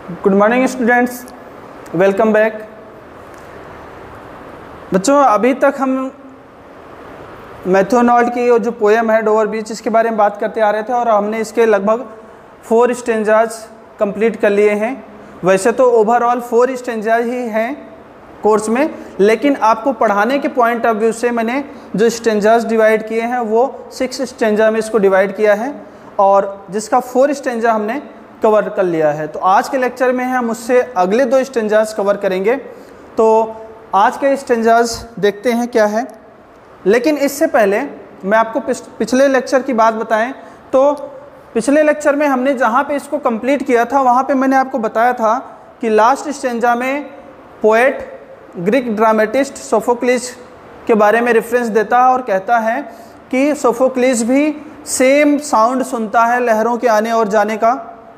Good morning students, welcome back. बच्चों, अभी तक हम मैथोनॉल्ड की जो पोएम है डोवर बीच, इसके बारे में बात करते आ रहे थे और हमने इसके लगभग 4 स्टेंजाज कंप्लीट कर लिए हैं। वैसे तो ओवरऑल 4 स्टेंजाज ही हैं कोर्स में, लेकिन आपको पढ़ाने के पॉइंट ऑफ व्यू से मैंने जो स्टेंजाज डिवाइड किए हैं वो 6 स्टेंजा में इसको डिवाइड किया है और जिसका 4 स्टेंजा हमने कवर कर लिया है। तो आज के लेक्चर में हम उससे अगले 2 स्टेंजाज कवर करेंगे। तो आज के स्टेंजाज देखते हैं क्या है, लेकिन इससे पहले मैं आपको पिछले लेक्चर की बात बताएं तो पिछले लेक्चर में हमने जहाँ पे इसको कंप्लीट किया था वहाँ पे मैंने आपको बताया था कि लास्ट स्टेंजा में पोएट ग्रीक ड्रामेटिस्ट सोफोक्लिस के बारे में रेफरेंस देता है और कहता है कि सोफोक्लिस भी सेम साउंड सुनता है लहरों के आने और जाने का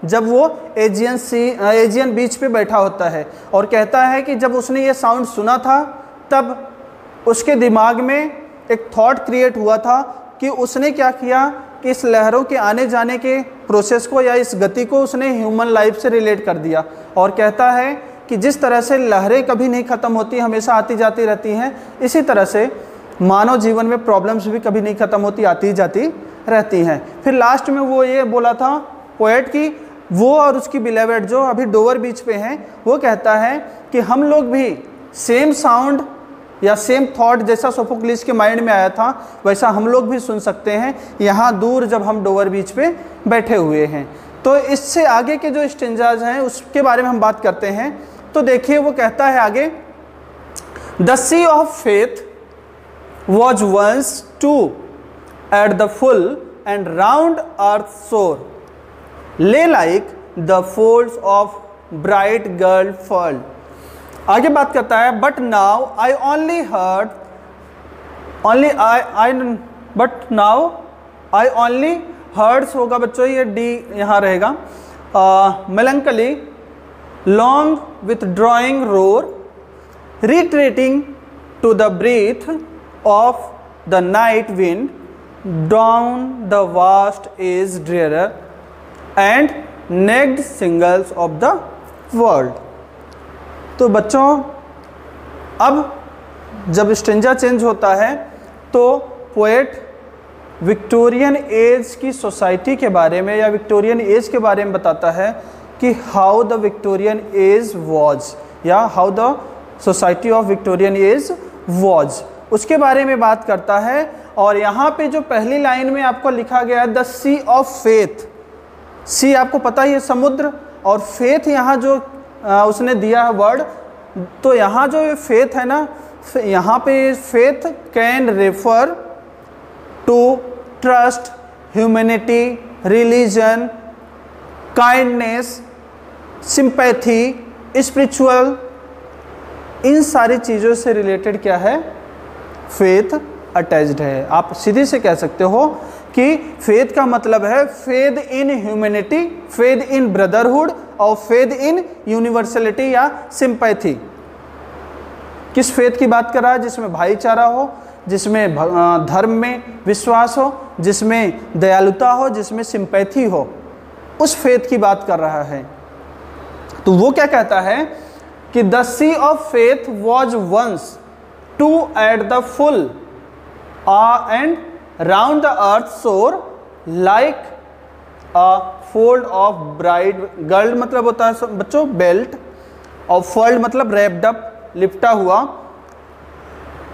जब वो एजियन बीच पे बैठा होता है, और कहता है कि जब उसने ये साउंड सुना था तब उसके दिमाग में एक थॉट क्रिएट हुआ था कि उसने क्या किया कि इस लहरों के आने जाने के प्रोसेस को या इस गति को उसने ह्यूमन लाइफ से रिलेट कर दिया और कहता है कि जिस तरह से लहरें कभी नहीं ख़त्म होती, हमेशा आती जाती रहती हैं, इसी तरह से मानव जीवन में प्रॉब्लम्स भी कभी नहीं ख़त्म होती, आती जाती रहती हैं। फिर लास्ट में वो ये बोला था पोएट की वो और उसकी बिलेवेड जो अभी डोवर बीच पे हैं, वो कहता है कि हम लोग भी सेम साउंड या सेम थॉट जैसा सोफोक्लिस के माइंड में आया था वैसा हम लोग भी सुन सकते हैं यहाँ दूर जब हम डोवर बीच पे बैठे हुए हैं। तो इससे आगे के जो स्टेंजाज हैं उसके बारे में हम बात करते हैं। तो देखिए वो कहता है आगे, the sea of faith was once too at the full and round earth shore lay like the folds of bright गर्ल फर्ल। आगे बात करता है, but now I only heard but now I only hears होगा बच्चों, ये डी यहाँ रहेगा। Melancholy long withdrawing roar retreating to the breath of the night wind down the vast edges drear and naked shingles of the world. तो बच्चों, अब जब स्टेंजा चेंज होता है तो पोएट विक्टोरियन एज की सोसाइटी के बारे में या विक्टोरियन एज के बारे में बताता है कि how the Victorian age was या how the society of Victorian age was, उसके बारे में बात करता है। और यहाँ पे जो पहली लाइन में आपको लिखा गया है द सी ऑफ फेथ, सी आपको पता ही है समुद्र, और फेथ यहाँ जो उसने दिया है वर्ड, तो यहाँ जो फेथ है ना, यहाँ पे faith can refer to trust, humanity, religion, kindness, sympathy, spiritual, इन सारी चीज़ों से रिलेटेड क्या है, फेथ अटैच्ड है। आप सीधे से कह सकते हो कि फेथ का मतलब है faith in humanity, faith in brotherhood और फेथ इन यूनिवर्सलिटी या सिंपैथी। किस फेथ की बात कर रहा है? जिसमें भाईचारा हो, जिसमें धर्म में विश्वास हो, जिसमें दयालुता हो, जिसमें सिंपैथी हो, उस फेथ की बात कर रहा है। तो वो क्या कहता है कि the sea of faith was once too at the full and round the earth shore like a fold of bright. Girdle मतलब होता है बच्चों बेल्ट, और फोल्ड मतलब रैप्ड अप, लिपटा हुआ।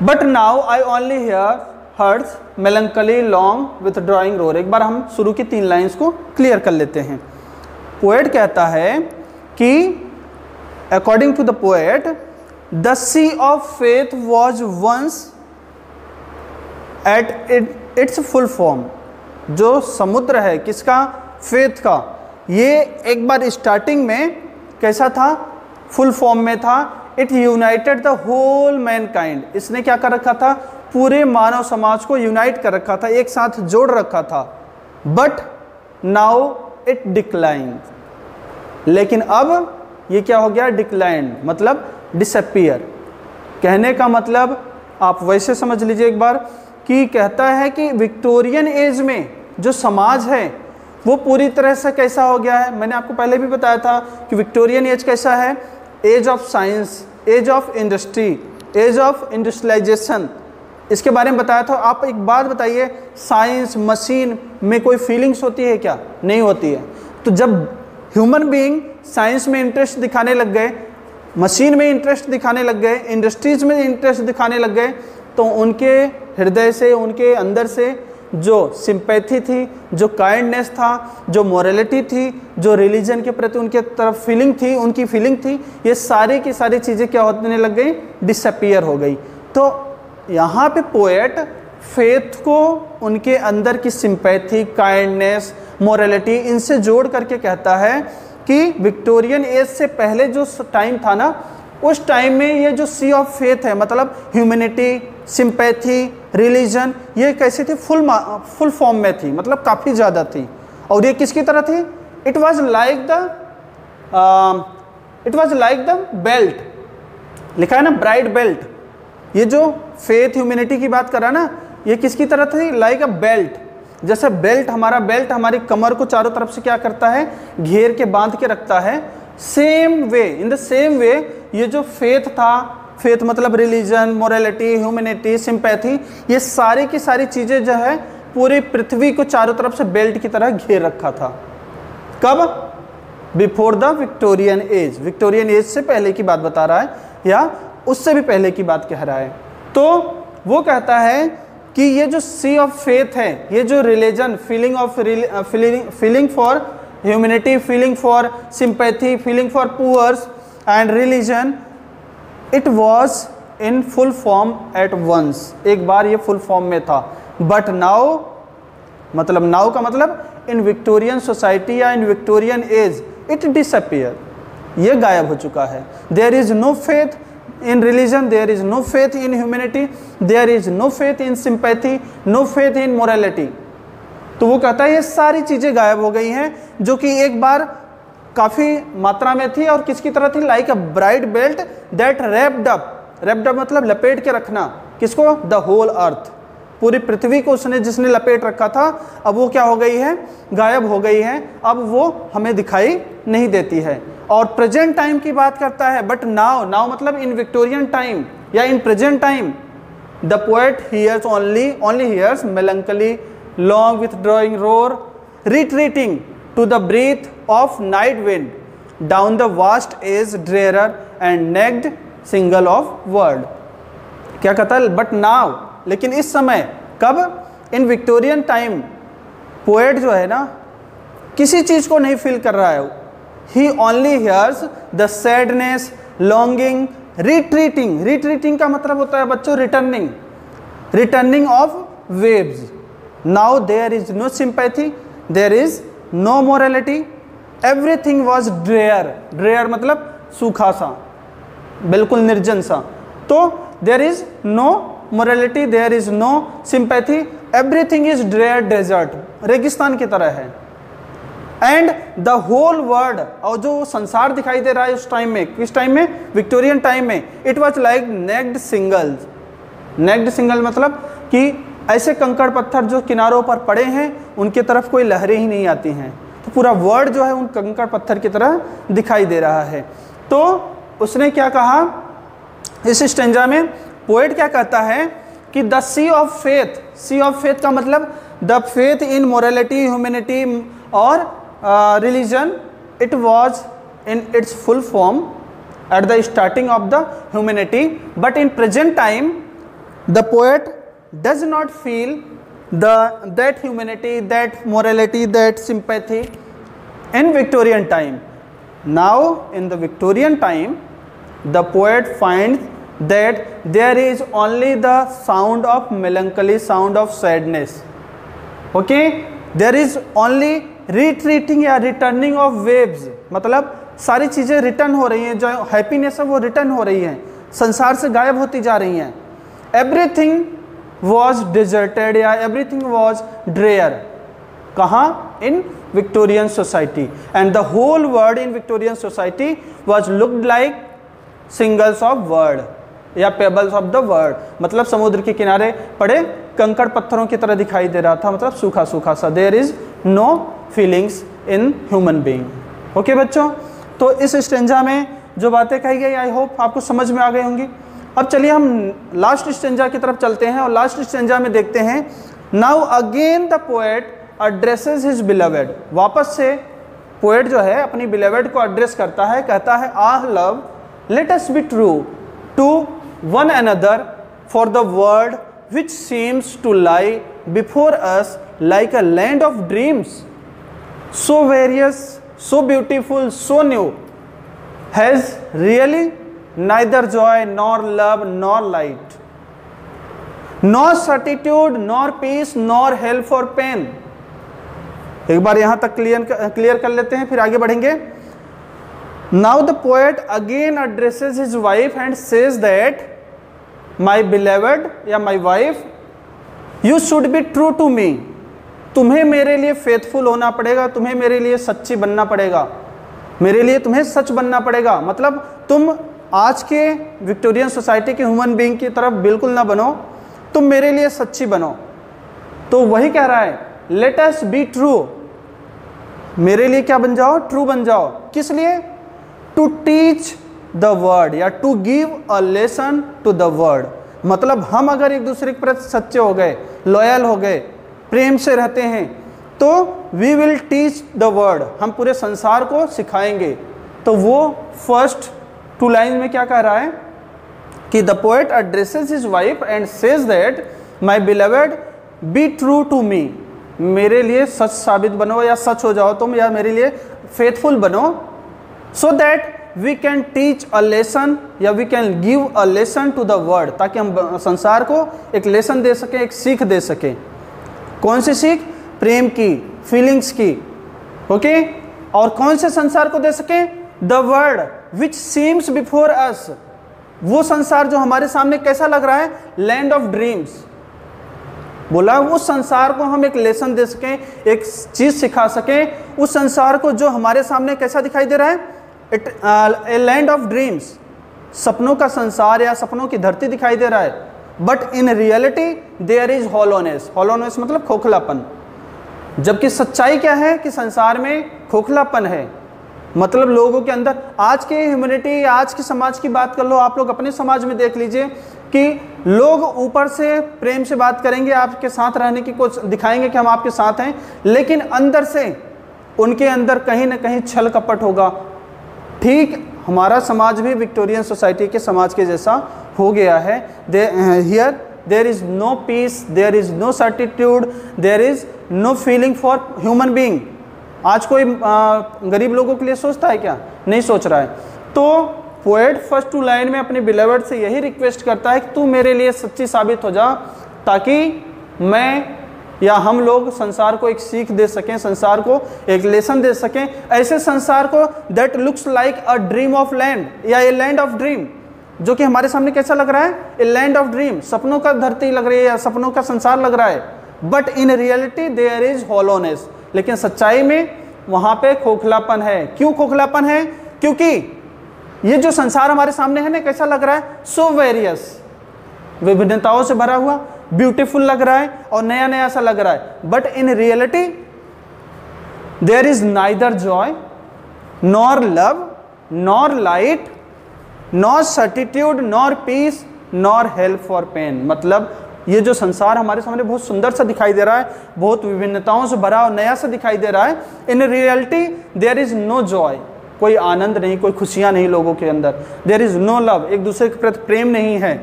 But now I only here hertz melancholy long withdrawing roar. एक बार हम शुरू की 3 लाइन्स को क्लियर कर लेते हैं। पोएट कहता है कि according to the poet the sea of faith was once at its full form. जो समुद्र है किसका? फेथ का। ये एक बार स्टार्टिंग में कैसा था? फुल फॉर्म में था। It united the whole mankind. इसने क्या कर रखा था? पूरे मानव समाज को यूनाइट कर रखा था, एक साथ जोड़ रखा था। But now it decline. लेकिन अब ये क्या हो गया? डिक्लाइन मतलब डिसअपीयर। कहने का मतलब आप वैसे समझ लीजिए एक बार कि कहता है कि विक्टोरियन एज में जो समाज है वो पूरी तरह से कैसा हो गया है। मैंने आपको पहले भी बताया था कि विक्टोरियन एज कैसा है, age of science, age of industry, age of industrialisation, इसके बारे में बताया था। आप एक बात बताइए, साइंस मशीन में कोई फीलिंग्स होती है क्या? नहीं होती है। तो जब ह्यूमन बीइंग साइंस में इंटरेस्ट दिखाने लग गए, मशीन में इंटरेस्ट दिखाने लग गए, इंडस्ट्रीज में इंटरेस्ट दिखाने लग गए, तो उनके हृदय से, उनके अंदर से जो सिंपैथी थी, जो काइंडनेस था, जो मोरालिटी थी, जो रिलीजन के प्रति उनके तरफ फीलिंग थी, उनकी फीलिंग थी, ये सारी की सारी चीज़ें क्या होने लग गई? डिसअपीयर हो गई। तो यहाँ पे पोएट फेथ को उनके अंदर की सिंपैथी, काइंडनेस, मोरालिटी, इनसे जोड़ करके कहता है कि विक्टोरियन एज से पहले जो टाइम था ना, उस टाइम में ये जो सी ऑफ फेथ है, मतलब ह्यूमैनिटी, सिंपैथी, रिलीजन, ये कैसी थी? फुल फॉर्म में थी, मतलब काफ़ी ज़्यादा थी। और ये किसकी तरह थी? It was like the belt, लिखा है ना ब्राइट बेल्ट। ये जो फेथ ह्यूमैनिटी की बात कर रहा है ना, ये किसकी तरह थी? Like a belt. जैसे बेल्ट, हमारा बेल्ट हमारी कमर को चारों तरफ से क्या करता है? घेर के, बांध के रखता है। Same way, in the same way ये जो फेथ था, फेथ मतलब रिलीजन, मोरालिटी, ह्यूमैनिटी, सिंपैथी, ये सारी की सारी चीज़ें जो है पूरी पृथ्वी को चारों तरफ से बेल्ट की तरह घेर रखा था। कब? Before the Victorian as. Victorian age से पहले की बात बता रहा है, या उससे भी पहले की बात कह रहा है। तो वो कहता है कि ये जो सी ऑफ फेथ है, ये जो religion, feeling for humanity, feeling for sympathy, feeling for poors and religion, it was in full form at once. एक बार ये फुल फॉर्म में था, बट नाउ, मतलब नाउ का मतलब इन विक्टोरियन सोसाइटी या in Victorian age, it disappear, ये गायब हो चुका है। There is no faith in religion, there is no faith in humanity, there is no faith in sympathy, no faith in morality। तो वो कहता है ये सारी चीज़ें गायब हो गई हैं जो कि एक बार काफ़ी मात्रा में थी। और किसकी तरह थी? Like a bright belt that wrapped up मतलब लपेट के रखना, किसको? द होल अर्थ, पूरी पृथ्वी को उसने जिसने लपेट रखा था, अब वो क्या हो गई है? गायब हो गई है। अब वो हमें दिखाई नहीं देती है। और प्रेजेंट टाइम की बात करता है, बट नाउ मतलब इन विक्टोरियन टाइम या in present time, the poet hears only hears melancholy long withdrawing roar retreating to the breath of night wind down the vast edge drear and naked single of world. क्या कहता है? But now, लेकिन इस समय, कब? इन Victorian time poet जो है ना, किसी चीज़ को नहीं फील कर रहा है। He only hears the sadness, longing, retreating का मतलब होता है बच्चों returning of waves. Now there is no sympathy, there is no morality, everything was drear मतलब सूखा सा, बिल्कुल निर्जन सा। तो there is no morality, there is no sympathy, everything is drear, desert, रेगिस्तान की तरह है। एंड द होल वर्ल्ड, और जो संसार दिखाई दे रहा है उस टाइम में, किस टाइम में? विक्टोरियन टाइम में, it was like naked single मतलब कि ऐसे कंकड़ पत्थर जो किनारों पर पड़े हैं, उनके तरफ कोई लहरें ही नहीं आती हैं। तो पूरा वर्ल्ड जो है उन कंकड़ पत्थर की तरह दिखाई दे रहा है। तो उसने क्या कहा इस स्टेंजा में? पोएट क्या कहता है कि द सी ऑफ फेथ का मतलब the faith in morality, humanity और religion, it was in its full form at the starting of the humanity, but in present time the poet does not feel that humanity, that morality, that sympathy in Victorian time. Now in the Victorian time the poet finds that there is only the sound of melancholy, sound of sadness, okay, there is only retreating या returning of waves, मतलब सारी चीज़ें return हो रही हैं, जो happiness है वो रिटर्न हो रही हैं, संसार से गायब होती जा रही हैं। एवरीथिंग वॉज डिजर्टेड या एवरीथिंग वॉज ड्रेयर, कहाँ? In Victorian society. And the whole world in Victorian society was looked like shingles of word या पेबल्स ऑफ द वर्ल्ड, मतलब समुद्र के किनारे पड़े कंकड़ पत्थरों की तरह दिखाई दे रहा था, मतलब सूखा सूखा सा। There is no feelings in human being. Okay बच्चों, तो इस स्टेंजा में जो बातें कही गई आई होप आपको समझ में आ गई होंगी। अब चलिए हम लास्ट स्टेंजा की तरफ चलते हैं और लास्ट स्टेंजा में देखते हैं, now again the poet addresses his beloved. वापस से पोएट जो है अपनी बिलवेड को एड्रेस करता है, कहता है ah love let us be true to one another for the world which seems to lie before us like a land of dreams so various so beautiful so new has really neither joy nor love nor light, nor certitude nor peace nor help for pain। एक बार यहां तक clear कर लेते हैं, फिर आगे बढ़ेंगे। Now the poet again addresses his wife and says that my beloved या my wife, you should be true to me। तुम्हें मेरे लिए फेथफुल होना पड़ेगा, तुम्हें मेरे लिए सच्ची बनना पड़ेगा, मेरे लिए तुम्हें सच बनना पड़ेगा। मतलब तुम आज के विक्टोरियन सोसाइटी के ह्यूमन बीइंग की तरफ बिल्कुल ना बनो, तुम मेरे लिए सच्ची बनो। तो वही कह रहा है लेट अस बी ट्रू, मेरे लिए क्या बन जाओ, ट्रू बन जाओ। किस लिए? टू टीच द वर्ड या to give a lesson to the world. मतलब हम अगर एक दूसरे के प्रति सच्चे हो गए, लॉयल हो गए, प्रेम से रहते हैं, तो we will teach the world, हम पूरे संसार को सिखाएंगे। तो वो फर्स्ट 2 लाइन में क्या कह रहा है कि the poet addresses his wife and says that my beloved be true to me, मेरे लिए सच साबित बनो या सच हो जाओ तुम, या मेरे लिए फेथफुल बनो, so that we can teach a lesson या we can give a lesson to the world, ताकि हम संसार को एक लेसन दे सकें, एक सीख दे सकें। कौन सी सीख? प्रेम की, फीलिंग्स की। ओके, और कौन से संसार को दे सके? The world which seems before us, वो संसार जो हमारे सामने कैसा लग रहा है? Land of dreams. बोला उस संसार को हम एक लेसन दे सकें, एक चीज सिखा सकें। उस संसार को जो हमारे सामने कैसा दिखाई दे रहा है? ए लैंड ऑफ ड्रीम्स, सपनों का संसार या सपनों की धरती दिखाई दे रहा है। But in reality there is hollowness. Hollowness मतलब खोखलापन। जबकि सच्चाई क्या है कि संसार में खोखलापन है। मतलब लोगों के अंदर, आज के ह्यूमैनिटी, आज के समाज की बात कर लो, आप लोग अपने समाज में देख लीजिए कि लोग ऊपर से प्रेम से बात करेंगे, आपके साथ रहने की कुछ दिखाएंगे कि हम आपके साथ हैं, लेकिन अंदर से उनके अंदर कहीं ना कहीं छल कपट होगा। ठीक हमारा समाज भी विक्टोरियन सोसाइटी के समाज के जैसा हो गया है। Here there is no peace, there is no certitude, there is no feeling for human being. आज कोई गरीब लोगों के लिए सोचता है क्या? नहीं सोच रहा है। तो पोएट फर्स्ट 2 लाइन में अपने बिलवेड से यही रिक्वेस्ट करता है कि तू मेरे लिए सच्ची साबित हो जा, ताकि मैं या हम लोग संसार को एक सीख दे सकें, संसार को एक लेसन दे सकें। ऐसे संसार को that looks like a dream of land या ए लैंड ऑफ ड्रीम, जो कि हमारे सामने कैसा लग रहा है? ए लैंड ऑफ ड्रीम, सपनों का धरती लग रही है या सपनों का संसार लग रहा है। But in reality there is hollowness, लेकिन सच्चाई में वहां पे खोखलापन है। क्यों खोखलापन है? क्योंकि ये जो संसार हमारे सामने है ना, कैसा लग रहा है? सो वेरियस, विभिन्नताओं से भरा हुआ, ब्यूटीफुल लग रहा है और नया नया सा लग रहा है। But in reality there is neither joy nor love nor light nor certitude nor peace nor help for pain. मतलब ये जो संसार हमारे सामने बहुत सुंदर सा दिखाई दे रहा है, बहुत विभिन्नताओं से भरा और नया सा दिखाई दे रहा है, in reality there is no joy, कोई आनंद नहीं, कोई खुशियां नहीं लोगों के अंदर। देयर इज नो लव, एक दूसरे के प्रति प्रेम नहीं है।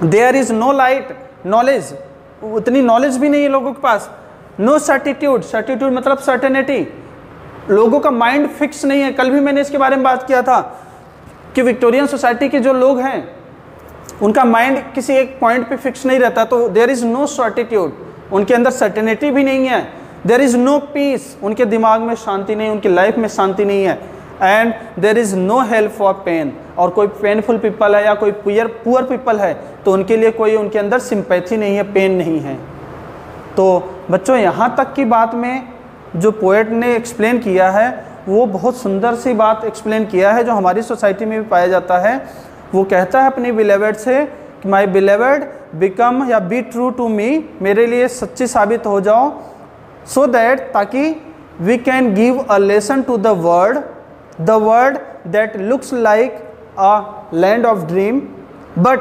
There is no light, knowledge, उतनी नॉलेज भी नहीं है लोगों के पास। नो सर्टिट्यूड, सर्टिट्यूड मतलब सर्टेनिटी, लोगों का माइंड फिक्स नहीं है। कल भी मैंने इसके बारे में बात किया था कि विक्टोरियन सोसाइटी के जो लोग हैं उनका माइंड किसी एक पॉइंट पे फिक्स नहीं रहता। तो देयर इज नो सर्टिट्यूड, उनके अंदर सर्टेनिटी भी नहीं है। देयर इज नो पीस, उनके दिमाग में शांति नहीं, उनकी लाइफ में शांति नहीं है। And there is no help for pain, और कोई पेनफुल पीपल है या कोई पुअर पीपल है तो उनके लिए कोई उनके अंदर सिंपैथी नहीं है, पेन नहीं है। तो बच्चों यहाँ तक की बात में जो पोएट ने एक्सप्लेन किया है वो बहुत सुंदर सी बात एक्सप्लेन किया है जो हमारी सोसाइटी में भी पाया जाता है। वो कहता है अपनी बिलेवेड से कि माई बिलेवेड बिकम या बी ट्रू टू मी, मेरे लिए सच्ची साबित हो जाओ, सो दैट, ताकि we can give a lesson to the world that looks like a land of dream, but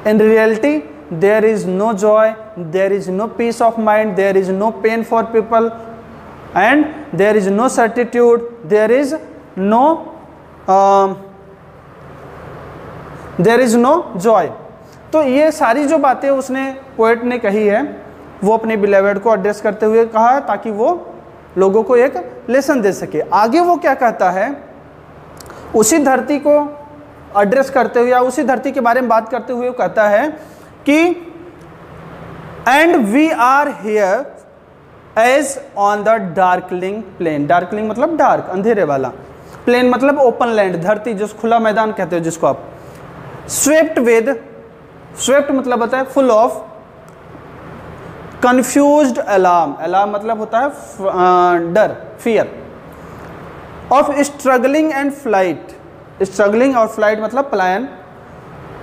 in reality there is no joy, there is no peace of mind, there is no pain for people, and there is no certitude, there is no joy. तो ये सारी जो बातें उसने poet ने कही है वो अपने बिलेवेड को एड्रेस करते हुए कहा है ताकि वो लोगों को एक लेसन दे सके। आगे वो क्या कहता है, उसी धरती को एड्रेस करते हुए या उसी धरती के बारे में बात करते हुए वो कहता है कि and we are here as on the darkling plain. Darkling मतलब डार्क, अंधेरे वाला, प्लेन मतलब ओपन लैंड, धरती, जो खुला मैदान कहते हो जिसको आप। स्वेप्ट विद, स्वेप्ट मतलब होता है full of, confused alarm, alarm मतलब होता है डर, fear, of struggling and flight, struggling और फ्लाइट मतलब पलायन,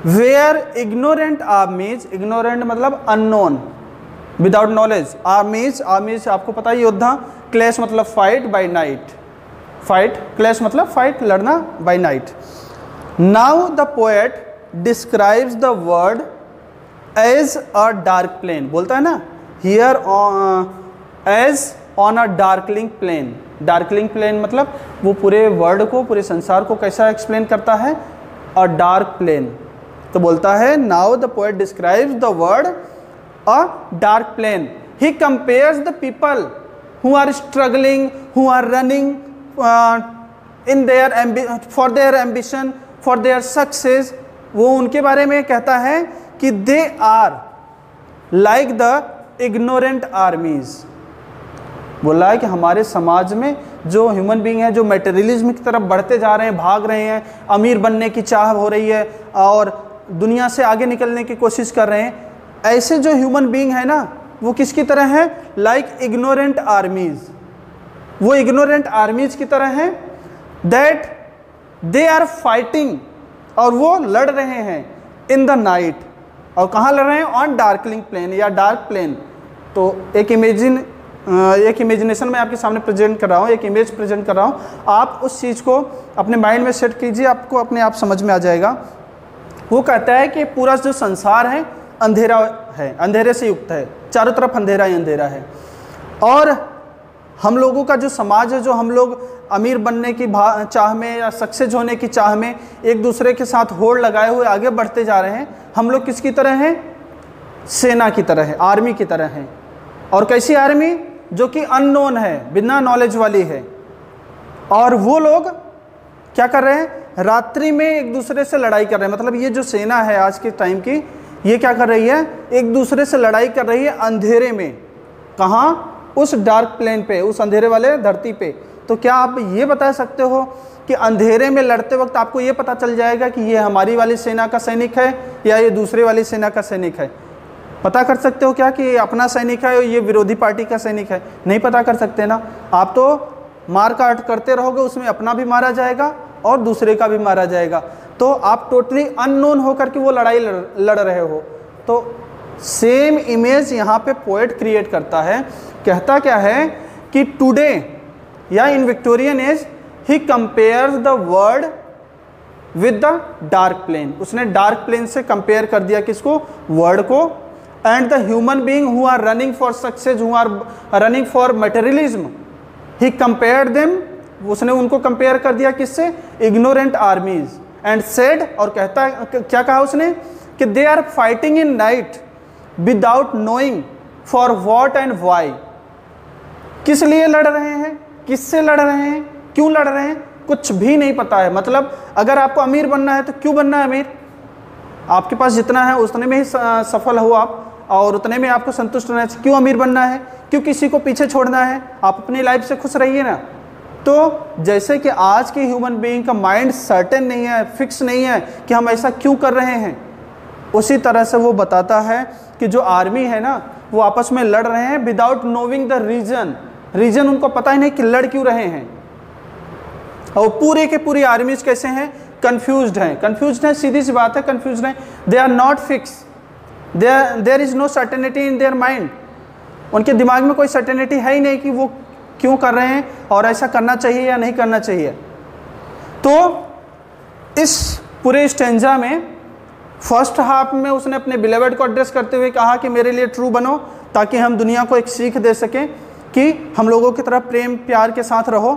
वेयर इग्नोरेंट आर्मीज, इग्नोरेंट मतलब unknown, without knowledge, armies, armies आपको पता है योद्धा, क्लैश मतलब fight by night, fight, clash मतलब फाइट, लड़ना by night. Now the poet describes the world as a dark plain, बोलता है ना here as on a darkling plain. Darkling plane मतलब वो पूरे वर्ल्ड को, पूरे संसार को कैसा एक्सप्लेन करता है, अ डार्क प्लेन। तो बोलता है now the poet describes the world a dark plain, he compares the people who are struggling, who are running in there for their ambition, for their success. वो उनके बारे में कहता है कि they are like the ignorant armies. बोला है कि हमारे समाज में जो ह्यूमन बीइंग है, जो मटेरियलिज्म की तरफ बढ़ते जा रहे हैं, भाग रहे हैं, अमीर बनने की चाह हो रही है और दुनिया से आगे निकलने की कोशिश कर रहे हैं, ऐसे जो ह्यूमन बीइंग है ना वो किसकी तरह है, लाइक इग्नोरेंट आर्मीज। वो इग्नोरेंट आर्मीज की तरह हैं, दैट दे आर फाइटिंग, और वो लड़ रहे हैं इन द नाइट, और कहाँ लड़ रहे हैं, ऑन डार्कलिंग प्लेन या डार्क प्लेन। तो एक इमेजिनेशन मैं आपके सामने प्रेजेंट कर रहा हूँ, एक इमेज प्रेजेंट कर रहा हूँ, आप उस चीज़ को अपने माइंड में सेट कीजिए, आपको अपने आप समझ में आ जाएगा। वो कहता है कि पूरा जो संसार है अंधेरा है, अंधेरे से युक्त है, चारों तरफ अंधेरा ही अंधेरा है, और हम लोगों का जो समाज है, जो हम लोग अमीर बनने की चाह में या सक्सेस होने की चाह में एक दूसरे के साथ होड़ लगाए हुए आगे बढ़ते जा रहे हैं, हम लोग किसकी तरह हैं, सेना की तरह है, आर्मी की तरह हैं। और कैसी आर्मी, जो कि अननोन है, बिना नॉलेज वाली है। और वो लोग क्या कर रहे हैं, रात्रि में एक दूसरे से लड़ाई कर रहे हैं। मतलब ये जो सेना है आज के टाइम की, ये क्या कर रही है, एक दूसरे से लड़ाई कर रही है अंधेरे में। कहाँ, उस डार्क प्लेन पे, उस अंधेरे वाले धरती पे। तो क्या आप ये बता सकते हो कि अंधेरे में लड़ते वक्त आपको ये पता चल जाएगा कि ये हमारी वाली सेना का सैनिक है या ये दूसरे वाली सेना का सैनिक है? पता कर सकते हो क्या कि ये अपना सैनिक है और ये विरोधी पार्टी का सैनिक है? नहीं पता कर सकते ना। आप तो मार काट करते रहोगे, उसमें अपना भी मारा जाएगा और दूसरे का भी मारा जाएगा। तो आप टोटली अननोन होकर के वो लड़ाई लड़ रहे हो। तो सेम इमेज यहाँ पे पोएट क्रिएट करता है। कहता क्या है कि टुडे या in Victorian age he compares the world with the dark plain. उसने डार्क प्लेन से कंपेयर कर दिया किसको? वर्ल्ड को। And the human being who are running for success, who are running for materialism, he compared them. उसने उनको compare कर दिया किससे? इग्नोरेंट आर्मीज। एंड सेड, और कहता क्या कहा उसने कि they are fighting in night without knowing for what and why. किस लिए लड़ रहे हैं, किससे लड़ रहे हैं, क्यों लड़ रहे हैं, कुछ भी नहीं पता है। मतलब अगर आपको अमीर बनना है तो क्यों बनना है अमीर? आपके पास जितना है उतने में ही सफल हो आप, और उतने में आपको संतुष्ट रहना चाहिए। क्यों अमीर बनना है, क्यों किसी को पीछे छोड़ना है? आप अपनी लाइफ से खुश रहिए ना। तो जैसे कि आज के ह्यूमन बीइंग का माइंड सर्टेन नहीं है, फिक्स नहीं है कि हम ऐसा क्यों कर रहे हैं, उसी तरह से वो बताता है कि जो आर्मी है ना वो आपस में लड़ रहे हैं without knowing the reason. Reason उनको पता ही नहीं कि लड़ क्यों रहे हैं। और पूरे के पूरी आर्मीज कैसे हैं? कंफ्यूज्ड हैं। कंफ्यूज्ड हैं, सीधी सी बात है, कंफ्यूज्ड हैं। They are not fix, there is no certainty in their mind. उनके दिमाग में कोई सर्टेनिटी है ही नहीं कि वो क्यों कर रहे हैं और ऐसा करना चाहिए या नहीं करना चाहिए। तो इस पूरे स्टेंजा में फर्स्ट हाफ में उसने अपने बिलेवेड को एड्रेस करते हुए कहा कि मेरे लिए ट्रू बनो, ताकि हम दुनिया को एक सीख दे सकें कि हम लोगों की तरफ प्रेम प्यार के साथ रहो।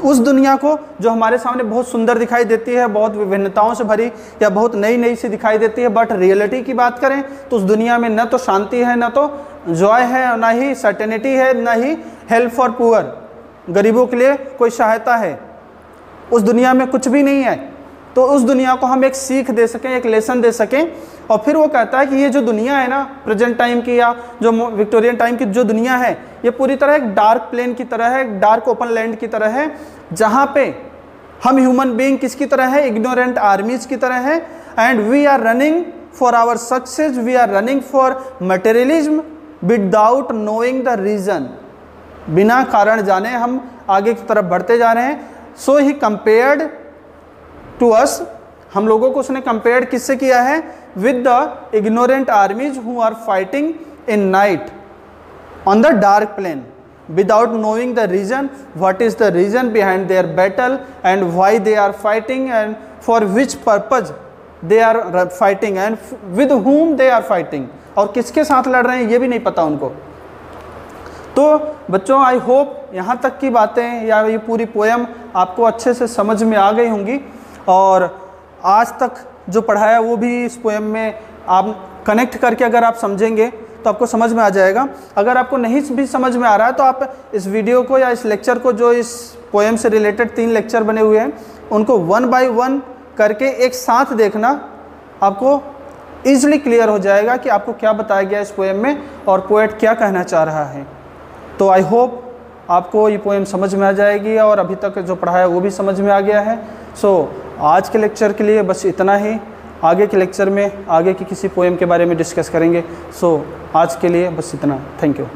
उस दुनिया को जो हमारे सामने बहुत सुंदर दिखाई देती है, बहुत विभिन्नताओं से भरी या बहुत नई नई सी दिखाई देती है, बट रियलिटी की बात करें तो उस दुनिया में न तो शांति है, न तो जॉय है, ना ही सर्टेनिटी है, ना ही हेल्प फॉर पुअर, गरीबों के लिए कोई सहायता है। उस दुनिया में कुछ भी नहीं है। तो उस दुनिया को हम एक सीख दे सकें, एक लेसन दे सकें। और फिर वो कहता है कि ये जो दुनिया है ना, प्रेजेंट टाइम की या जो विक्टोरियन टाइम की जो दुनिया है, ये पूरी तरह एक डार्क प्लेन की तरह है, एक डार्क ओपन लैंड की तरह है, जहाँ पे हम ह्यूमन बीइंग किसकी तरह है, इग्नोरेंट आर्मीज की तरह है। And we are running for our success, we are running for materialism without knowing the reason. बिना कारण जाने हम आगे की तरफ बढ़ते जा रहे हैं। सो ही कंपेयर्ड टू अस, हम लोगों को उसने कंपेयर किससे किया है, with the ignorant armies who are fighting in night on the dark plain without knowing the reason, what is the reason behind their battle and why they are fighting and for which purpose they are fighting and with whom they are fighting, और किसके साथ लड़ रहे हैं ये भी नहीं पता उनको। तो बच्चों, आई होप यहाँ तक की बातें या ये पूरी पोएम आपको अच्छे से समझ में आ गई होंगी, और आज तक जो पढ़ाया वो भी इस पोएम में आप कनेक्ट करके अगर आप समझेंगे तो आपको समझ में आ जाएगा। अगर आपको नहीं भी समझ में आ रहा है तो आप इस वीडियो को या इस लेक्चर को, जो इस पोएम से रिलेटेड 3 लेक्चर बने हुए हैं, उनको 1 बाय 1 करके एक साथ देखना, आपको ईजिली क्लियर हो जाएगा कि आपको क्या बताया गया इस पोएम में और पोएट क्या कहना चाह रहा है। तो आई होप आपको ये पोएम समझ में आ जाएगी और अभी तक जो पढ़ाया वो भी समझ में आ गया है। सो आज के लेक्चर के लिए बस इतना ही। आगे के लेक्चर में आगे की किसी पोएम के बारे में डिस्कस करेंगे। सो आज के लिए बस इतना। Thank you.